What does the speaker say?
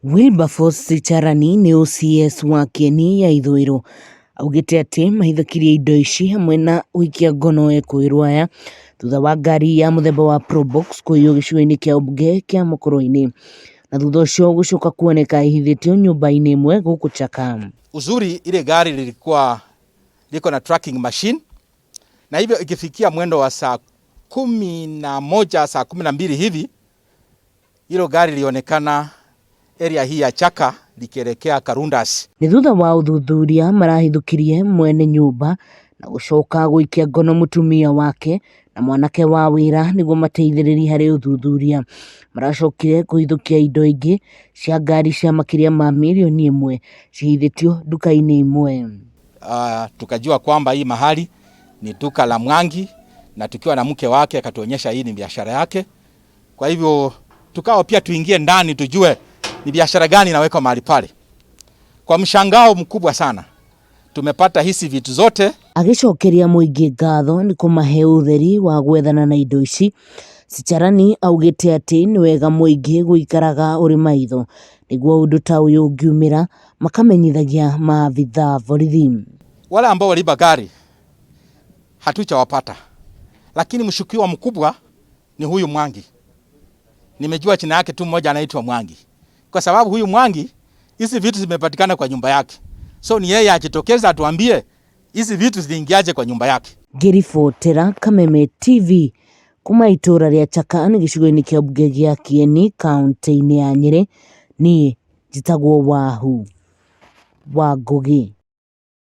Wilberforce Charani ni OCS wa Kieni ya Ithũĩro augĩte atĩ mahithũkirie indo ici hamwe na ũikia ngono Ekũĩrwo thutha wa ngari ya mũthemba wa Probox kũiywo gĩcigo-inĩ kĩa ũmbunge kĩa Mũkũrwe-inĩ na thutha ũcio gũcoka kuoneka ihithĩtio nyũmba-inĩ ĩmwe gũkũ Chaka. Uzuri ile gari liko na tracking machine na hivyo ikifikia mwendo wa saa 11 saa 12 hivi hilo gari lionekana area hii ya Chaka likielekea Karundas. Ni thutha wa uthuthuria marahithũkirie mwene nyũmba na gũcoka gũikia ngono mũtumia wake na mwanake wa wĩra nĩguo mateithĩrĩrie harĩ uthuthuria. Maracokire kũhithũkia indo ingĩ cia ngari cia makĩria ma milioni 1 cihithĩtio duka-inĩ imwe. Tukajua kwamba hii mahali ni duka la Mwangi na tukiwa na mke wake akatuonyesha hii ni biashara yake. Kwa hivyo tukao pia tuingie ndani tujue ni biashara gani inawekwa mahali pale. Kwa mshangao mkubwa sana tumepata hizi vitu zote. Agicokeria mũingĩ ngatho nĩ kũmahe ũtheri wa gwethana na indo ici. Charani augĩte atĩ nĩ wega mũingĩ gũikaraga ũrĩ maitho nĩguo ũndũ ta ũyũ ũngiumĩra makamenyithagia maabitha borithi. Wale ambao waliiba gari hatujawapata, lakini mshukiwa mkubwa ni huyu Mwangi. Nimejua jina yake tu mmoja anaitwa Mwangi, kwa sababu huyu Mwangi hizi vitu zimepatikana kwa nyumba yake, so ni yeye ajitokeza atuambie hizi vitu ziliingiaje kwa nyumba yake. Ngĩribotera Kameme TV kuma itũra rĩa Chaka nĩ gĩcigo-inĩ kĩa ũmbunge gĩa Kieni kaunti-inĩ ya Nyeri, niĩ njĩtagwo Wahũ wa Ngũgĩ.